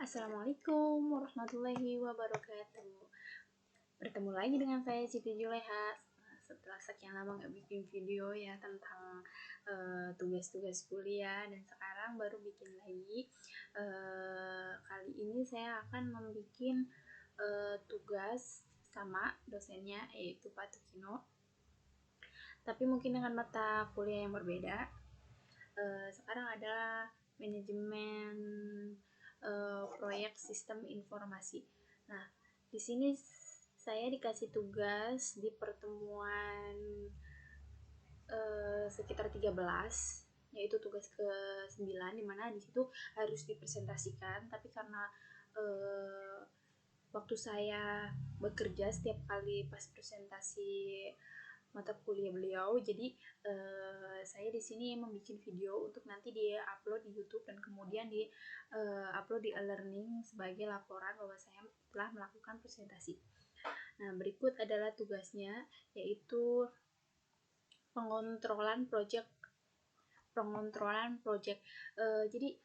Assalamualaikum warahmatullahi wabarakatuh. Bertemu lagi dengan saya Siti Juleha. Setelah sekian lama nggak bikin video ya tentang tugas-tugas kuliah, dan sekarang baru bikin lagi. Kali ini saya akan membuat tugas sama dosennya, yaitu Pak Tukino, tapi mungkin dengan mata kuliah yang berbeda. Sekarang adalah manajemen proyek sistem informasi. Nah, di sini saya dikasih tugas di pertemuan sekitar 13, yaitu tugas ke-9, dimana di situ harus dipresentasikan, tapi karena waktu saya bekerja setiap kali pas presentasi mata kuliah beliau, jadi saya di sini membuat video untuk nanti di-upload di YouTube dan kemudian di-upload di e-learning sebagai laporan bahwa saya telah melakukan presentasi. Nah, berikut adalah tugasnya, yaitu pengontrolan project. Jadi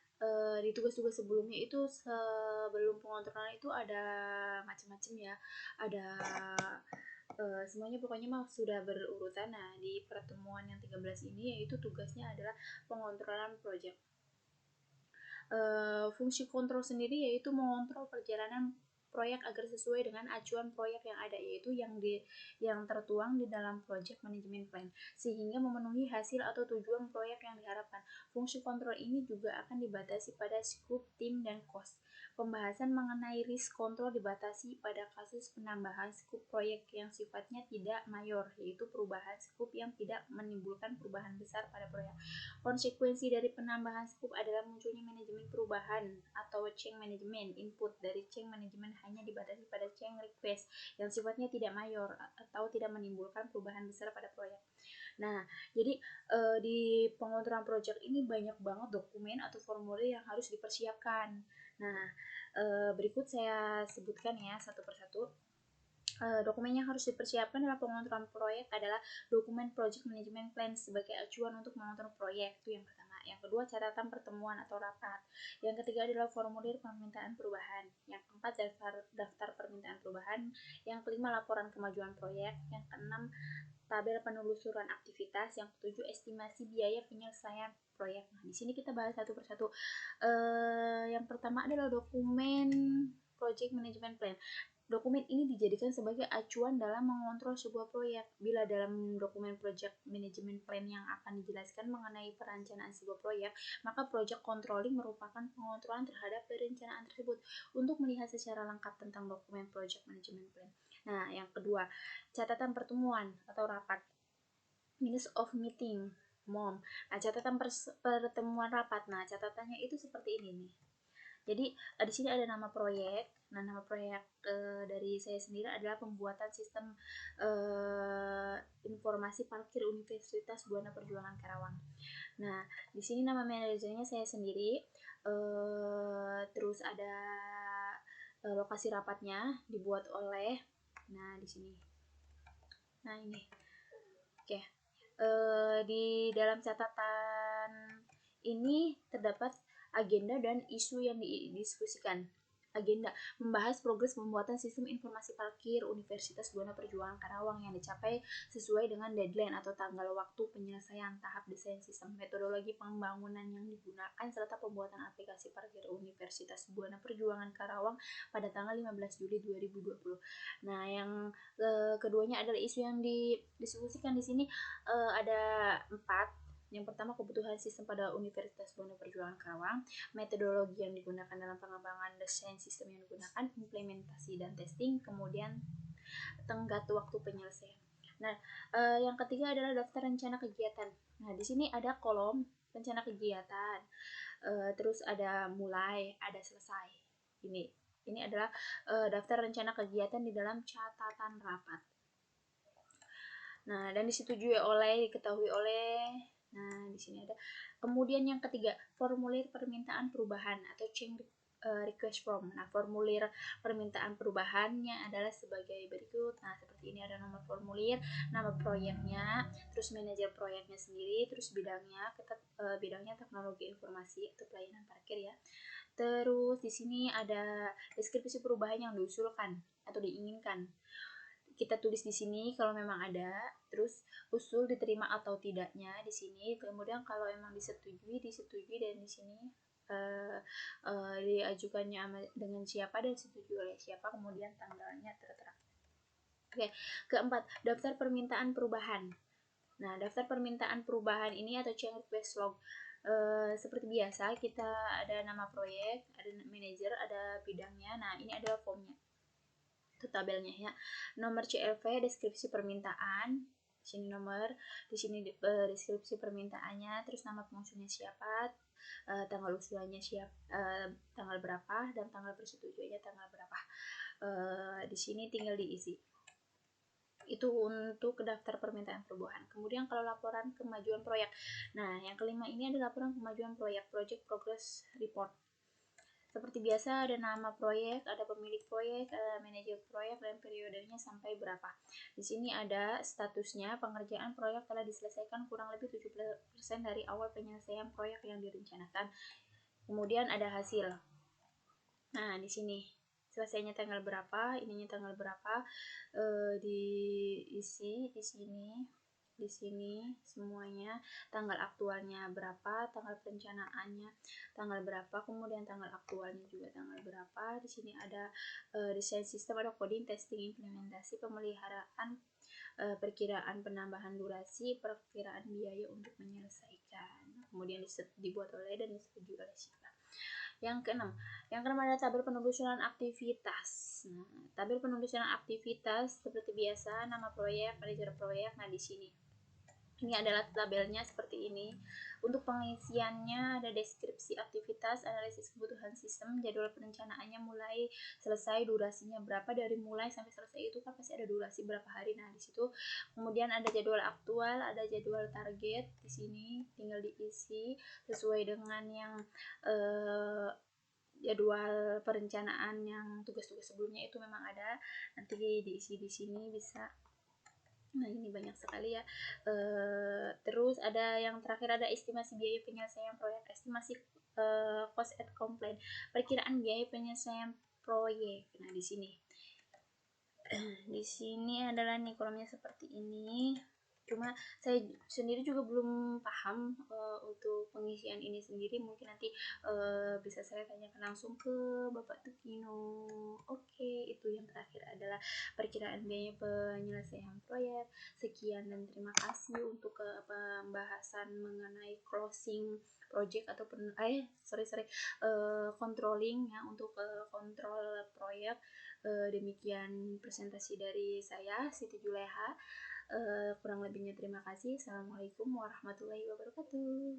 di tugas-tugas sebelumnya itu, sebelum pengontrolan itu ada macam-macam ya, ada semuanya pokoknya mah sudah berurutan. Nah, di pertemuan yang 13 ini yaitu tugasnya adalah pengontrolan project. Fungsi kontrol sendiri yaitu mengontrol perjalanan proyek agar sesuai dengan acuan proyek yang ada, yaitu yang tertuang di dalam project management plan, sehingga memenuhi hasil atau tujuan proyek yang diharapkan. Fungsi kontrol ini juga akan dibatasi pada scope, tim, dan cost. Pembahasan mengenai risk control dibatasi pada kasus penambahan scope proyek yang sifatnya tidak mayor, yaitu perubahan scope yang tidak menimbulkan perubahan besar pada proyek. Konsekuensi dari penambahan scope adalah munculnya manajemen perubahan atau change management. Input dari change management hanya dibatasi pada change request yang sifatnya tidak mayor atau tidak menimbulkan perubahan besar pada proyek. Nah, jadi di pengontrolan project ini banyak banget dokumen atau formulir yang harus dipersiapkan. Nah, berikut saya sebutkan ya satu persatu. Dokumen yang harus dipersiapkan dalam pengontrolan proyek adalah dokumen Project Management Plan sebagai acuan untuk mengontrol proyek, itu yang pertama. Yang kedua, catatan pertemuan atau rapat. Yang ketiga adalah formulir permintaan perubahan. Yang keempat, daftar permintaan perubahan. Yang kelima, laporan kemajuan proyek. Yang keenam, tabel penelusuran aktivitas. Yang ketujuh, estimasi biaya penyelesaian proyek. Nah, di sini kita bahas satu persatu. Yang pertama adalah dokumen Project Management Plan. Dokumen ini dijadikan sebagai acuan dalam mengontrol sebuah proyek. Bila dalam dokumen Project Management Plan yang akan dijelaskan mengenai perencanaan sebuah proyek, maka Project Controlling merupakan pengontrolan terhadap perencanaan tersebut untuk melihat secara lengkap tentang dokumen Project Management Plan. Nah, yang kedua, catatan pertemuan atau rapat. Minutes of meeting, MOM. Nah, catatan pertemuan rapat. Nah, catatannya itu seperti ini nih. Jadi di sini ada nama proyek. Nah, nama proyek dari saya sendiri adalah pembuatan sistem informasi parkir Universitas Buana Perjuangan Karawang. Nah, di sini nama manajernya saya sendiri. Terus ada lokasi rapatnya dibuat oleh, nah di sini. Nah, ini. Oke. Di dalam catatan ini terdapat agenda dan isu yang didiskusikan. Agenda membahas progres pembuatan sistem informasi parkir Universitas Buana Perjuangan Karawang yang dicapai sesuai dengan deadline atau tanggal waktu penyelesaian tahap desain sistem, metodologi pembangunan yang digunakan, serta pembuatan aplikasi parkir Universitas Buana Perjuangan Karawang pada tanggal 15 Juli 2020. Nah, yang keduanya adalah isu yang didiskusikan di sini ada 4. Yang pertama, kebutuhan sistem pada Universitas Buana Perjuangan Karawang, metodologi yang digunakan dalam pengembangan desain sistem yang digunakan, implementasi dan testing, kemudian tenggat waktu penyelesaian. Nah, yang ketiga adalah daftar rencana kegiatan. Nah, di sini ada kolom rencana kegiatan, terus ada mulai, ada selesai. Ini adalah daftar rencana kegiatan di dalam catatan rapat. Nah, dan disetujui oleh, diketahui oleh. Nah, di sini ada. Kemudian yang ketiga, formulir permintaan perubahan atau change request form. Nah, formulir permintaan perubahannya adalah sebagai berikut. Nah, seperti ini, ada nomor formulir, nama proyeknya, terus manajer proyeknya sendiri, terus bidangnya teknologi informasi atau pelayanan parkir ya. Terus di sini ada deskripsi perubahan yang diusulkan atau diinginkan. Kita tulis di sini kalau memang ada, terus usul diterima atau tidaknya di sini. Kemudian kalau memang disetujui dan di sini diajukannya dengan siapa dan disetujui oleh siapa, kemudian tanggalnya tertera. Oke, keempat, daftar permintaan perubahan. Nah, daftar permintaan perubahan ini atau change request log. Seperti biasa, kita ada nama proyek, ada manajer, ada bidangnya. Nah, ini adalah formnya. Itu tabelnya ya. Nomor CLV, deskripsi permintaan. Di sini nomor, di sini deskripsi permintaannya, terus nama pengusulnya siapa, tanggal usulannya tanggal berapa, dan tanggal persetujuannya tanggal berapa. Di sini tinggal diisi. Itu untuk daftar permintaan perubahan. Kemudian kalau laporan kemajuan proyek. Nah, yang kelima ini adalah laporan kemajuan proyek, Project Progress Report. Seperti biasa ada nama proyek, ada pemilik proyek, ada manajer proyek, dan periodenya sampai berapa. Di sini ada statusnya, pengerjaan proyek telah diselesaikan kurang lebih 70% dari awal penyelesaian proyek yang direncanakan. Kemudian ada hasil. Nah, di sini selesainya tanggal berapa, ininya tanggal berapa, diisi di sini semuanya, tanggal aktualnya berapa, tanggal perencanaannya tanggal berapa, kemudian tanggal aktualnya juga tanggal berapa. Di sini ada desain sistem, ada coding, testing, implementasi, pemeliharaan, perkiraan penambahan durasi, perkiraan biaya untuk menyelesaikan. Kemudian dibuat oleh dan disetujui oleh siapa. Yang keenam adalah tabel penelusuran aktivitas. Nah, tabel penelusuran aktivitas seperti biasa, nama proyek, manajer proyek. Nah, di sini ini adalah tabelnya seperti ini. Untuk pengisiannya ada deskripsi aktivitas, analisis kebutuhan sistem, jadwal perencanaannya mulai selesai, durasinya berapa, dari mulai sampai selesai itu kan pasti ada durasi berapa hari. Nah, di situ kemudian ada jadwal aktual, ada jadwal target. Di sini tinggal diisi sesuai dengan yang jadwal perencanaan yang tugas-tugas sebelumnya itu memang ada, nanti diisi di sini bisa. Nah, ini banyak sekali ya. Terus ada yang terakhir, ada estimasi biaya penyelesaian proyek, estimasi cost at complaint, perkiraan biaya penyelesaian proyek. Nah, di sini adalah nih kolomnya seperti ini. Cuma saya sendiri juga belum paham untuk pengisian ini sendiri. Mungkin nanti bisa saya tanyakan langsung ke Bapak Tukino. Oke, itu yang terakhir adalah perkiraan biaya penyelesaian proyek. Sekian dan terima kasih untuk pembahasan mengenai closing project atau controlling ya, untuk kontrol proyek. Demikian presentasi dari saya, Siti Juleha. Kurang lebihnya terima kasih. Assalamualaikum warahmatullahi wabarakatuh.